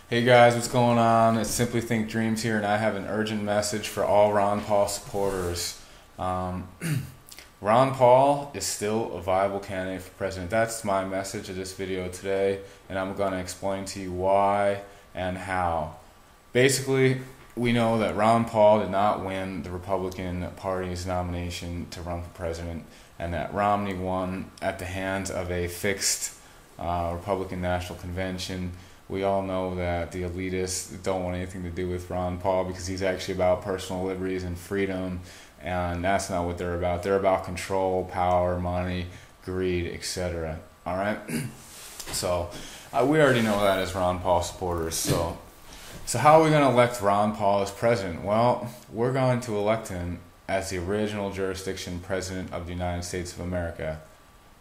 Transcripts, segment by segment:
Hey guys, what's going on? It's Simply Think Dreams here, and I have an urgent message for all Ron Paul supporters. Um, Ron Paul is still a viable candidate for president. That's my message of this video today, and I'm going to explain to you why and how. Basically, we know that Ron Paul did not win the Republican Party's nomination to run for president, and that Romney won at the hands of a fixed Republican National Convention. We all know that the elitists don't want anything to do with Ron Paul because he's actually about personal liberties and freedom, and that's not what they're about. They're about control, power, money, greed, etc. All right? So we already know that as Ron Paul supporters. So how are we going to elect Ron Paul as president? Well, we're going to elect him as the original jurisdiction president of the United States of America.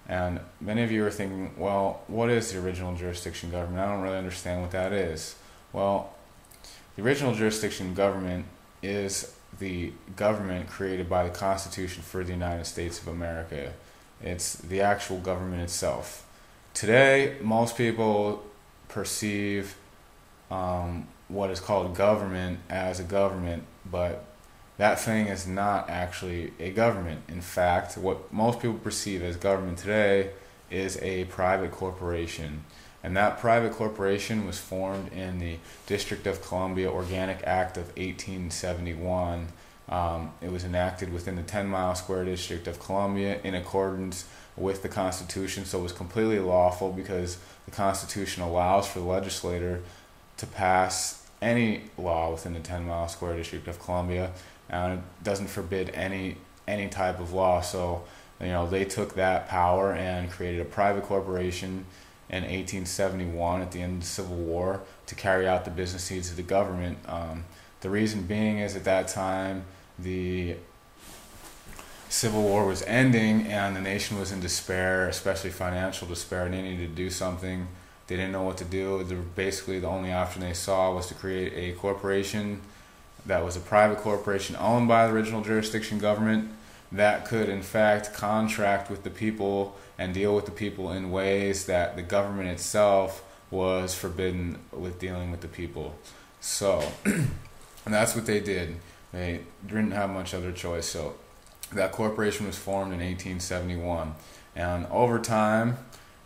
And many of you are thinking, well, what is the original jurisdiction government? I don't really understand what that is. Well, the original jurisdiction government is the government created by the Constitution for the United States of America. It's the actual government itself. Today, most people perceive what is called government as a government, but that thing is not actually a government. In fact, what most people perceive as government today is a private corporation. And that private corporation was formed in the District of Columbia Organic Act of 1871. It was enacted within the 10-mile square District of Columbia in accordance with the Constitution, so it was completely lawful because the Constitution allows for the legislator to pass any law within the 10-mile square District of Columbia, and it doesn't forbid any type of law. So they took that power and created a private corporation in 1871 at the end of the Civil War to carry out the business needs of the government. The reason being is at that time the Civil War was ending and the nation was in despair, especially financial despair, and they needed to do something. They didn't know what to do. Basically, the only option they saw was to create a corporation that was a private corporation owned by the original jurisdiction government that could, in fact, contract with the people and deal with the people in ways that the government itself was forbidden with dealing with the people. So, and that's what they did. They didn't have much other choice. So, that corporation was formed in 1871. And over time,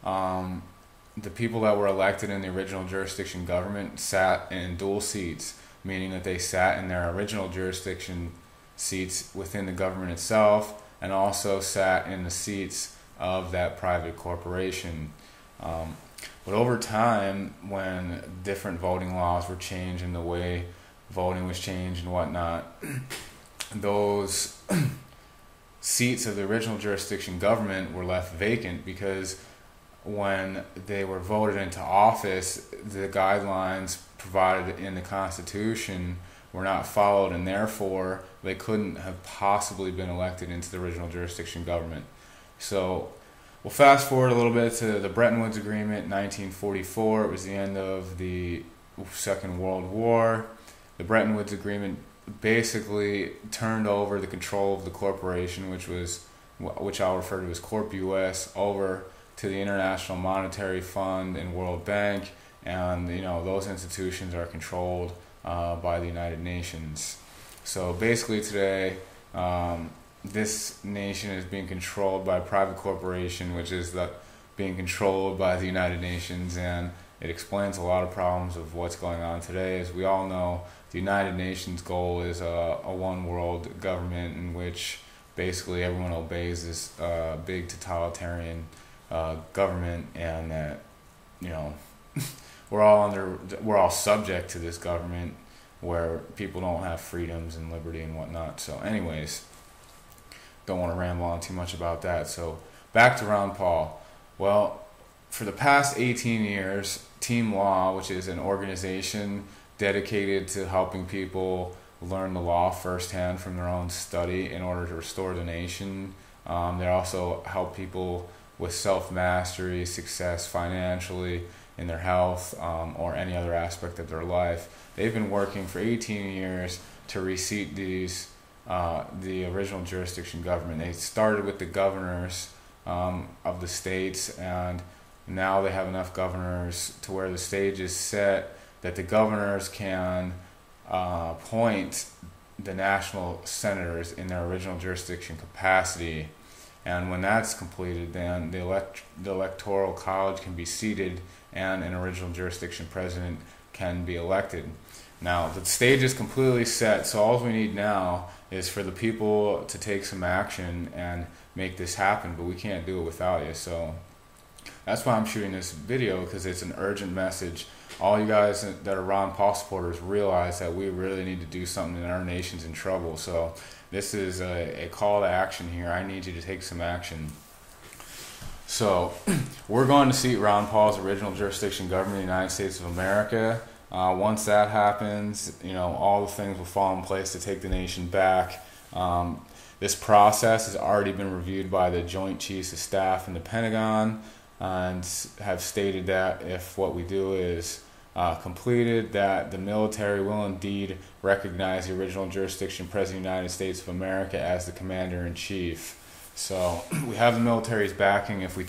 the people that were elected in the original jurisdiction government sat in dual seats, meaning that they sat in their original jurisdiction seats within the government itself and also sat in the seats of that private corporation. But over time, when different voting laws were changed and the way voting was changed and whatnot, those seats of the original jurisdiction government were left vacant because when they were voted into office, the guidelines provided in the Constitution were not followed, and therefore they couldn't have possibly been elected into the original jurisdiction government. So we'll fast forward a little bit to the Bretton Woods Agreement in 1944. It was the end of the Second World War. The Bretton Woods Agreement basically turned over the control of the corporation, which I'll refer to as Corp US, over to the International Monetary Fund and World Bank, and those institutions are controlled by the United Nations. So basically today, this nation is being controlled by a private corporation, which is being controlled by the United Nations, and it explains a lot of problems of what's going on today. As we all know, the United Nations goal is a one-world government in which basically everyone obeys this big totalitarian government, and that we're all subject to this government where people don't have freedoms and liberty and whatnot. So anyways, don't want to ramble on too much about that. So back to Ron Paul. Well, for the past 18 years, Team Law, which is an organization dedicated to helping people learn the law firsthand from their own study in order to restore the nation. They also help people with self-mastery, success financially, in their health, or any other aspect of their life. They've been working for 18 years to reseat the original jurisdiction government. They started with the governors of the states, and now they have enough governors to where the stage is set that the governors can appoint the national senators in their original jurisdiction capacity. And when that's completed, then the electoral college can be seated and an original jurisdiction president can be elected. Now, the stage is completely set, so all we need now is for the people to take some action and make this happen, but we can't do it without you. So that's why I'm shooting this video, because it's an urgent message. All you guys that are Ron Paul supporters realize that we really need to do something, and our nation's in trouble. So this is a call to action here. I need you to take some action. So we're going to seat Ron Paul's original jurisdiction government of the United States of America. Once that happens, all the things will fall in place to take the nation back. This process has already been reviewed by the Joint Chiefs of Staff and the Pentagon, and have stated that if what we do is completed, that the military will indeed recognize the original jurisdiction President of the United States of America as the Commander-in-Chief. So we have the military's backing if we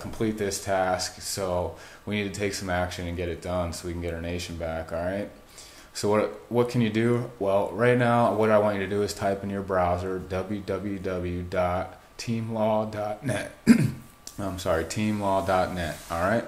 complete this task. So we need to take some action and get it done so we can get our nation back. All right. So what can you do? Well, right now, what I want you to do is type in your browser www.teamlaw.net. I'm sorry, teamlaw.net. All right.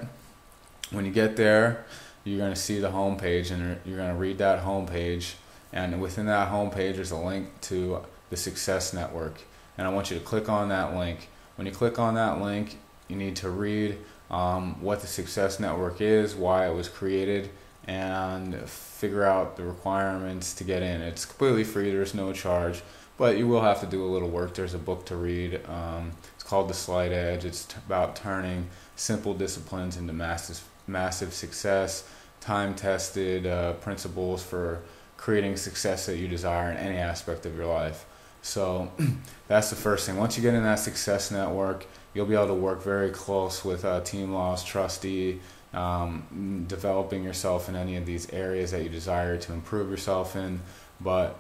When you get there, you're going to see the home page, and you're going to read that home page. And within that home page, there's a link to the Success Network. And I want you to click on that link. When you click on that link, you need to read what the Success Network is, why it was created, and figure out the requirements to get in. It's completely free. There's no charge, but you will have to do a little work. There's a book to read. It's called The Slight Edge. It's about turning simple disciplines into massive success, time-tested principles for creating success that you desire in any aspect of your life. So that's the first thing. Once you get in that Success Network, you'll be able to work very close with Team Law's trustee, developing yourself in any of these areas that you desire to improve yourself in. But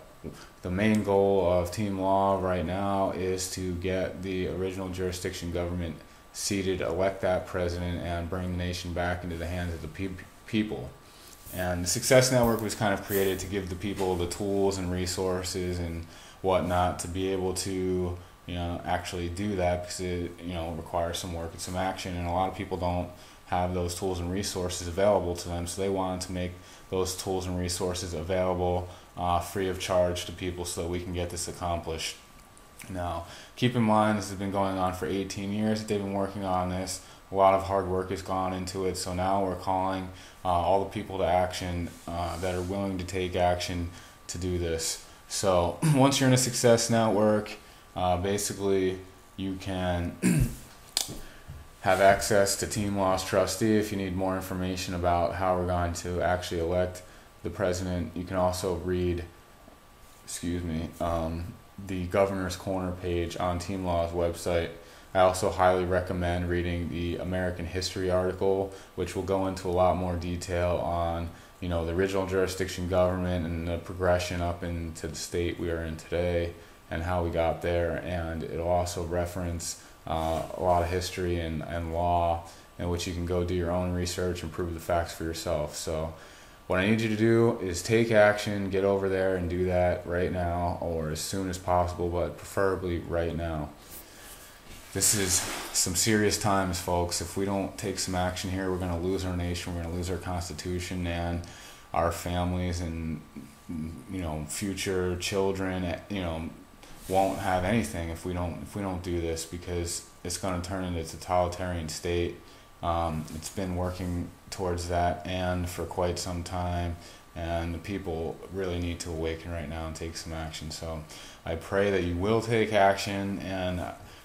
the main goal of Team Law right now is to get the original jurisdiction government seated, elect that president, and bring the nation back into the hands of the people. And the Success Network was kind of created to give the people the tools and resources and whatnot to be able to actually do that, because it requires some work and some action, and a lot of people don't have those tools and resources available to them, so they wanted to make those tools and resources available free of charge to people so that we can get this accomplished. Now, keep in mind, this has been going on for 18 years that they've been working on this. A lot of hard work has gone into it, so now we're calling all the people to action that are willing to take action to do this. So once you're in a Success Network, basically you can have access to Team Law's trustee. If you need more information about how we're going to actually elect the president, you can also read the Governor's Corner page on Team Law's website. I also highly recommend reading the American History article, which will go into a lot more detail on the original jurisdiction government and the progression up into the state we are in today and how we got there. And it'll also reference a lot of history and law, in which you can go do your own research and prove the facts for yourself. So what I need you to do is take action, get over there and do that right now, or as soon as possible, but preferably right now. This is some serious times, folks. If we don't take some action here, we're going to lose our nation, we're going to lose our Constitution and our families, and future children won't have anything if we don't do this, because it's going to turn into a totalitarian state. It's been working towards that and for quite some time, and the people really need to awaken right now and take some action. So I pray that you will take action, and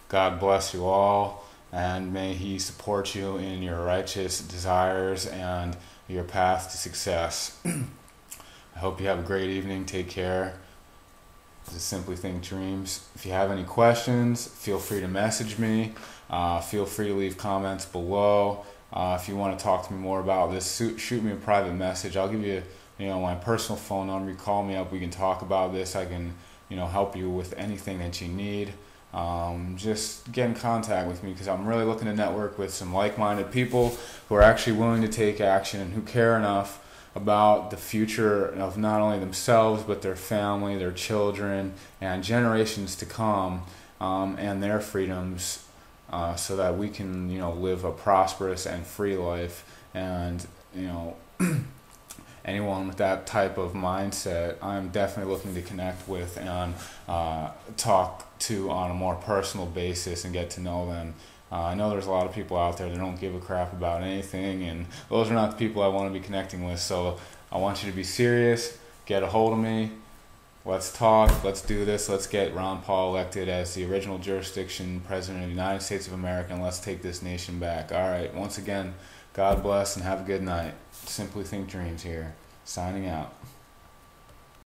God bless you all, and may He support you in your righteous desires and your path to success. I hope you have a great evening. Take care. This is Simply Think Dreams. If you have any questions, feel free to message me. Feel free to leave comments below. If you want to talk to me more about this, shoot me a private message. I'll give you, my personal phone number. You call me up. We can talk about this. I can, help you with anything that you need. just get in contact with me, because I'm really looking to network with some like-minded people who are actually willing to take action and who care enough about the future of not only themselves but their family, their children, and generations to come, and their freedoms, so that we can, live a prosperous and free life. And anyone with that type of mindset, I'm definitely looking to connect with and talk to on a more personal basis and get to know them. I know there's a lot of people out there that don't give a crap about anything, and those are not the people I want to be connecting with. So I want you to be serious, get a hold of me, let's talk, let's do this, let's get Ron Paul elected as the original jurisdiction president of the United States of America, and let's take this nation back. All right, once again, God bless and have a good night. Simply Think Dreams here, signing out.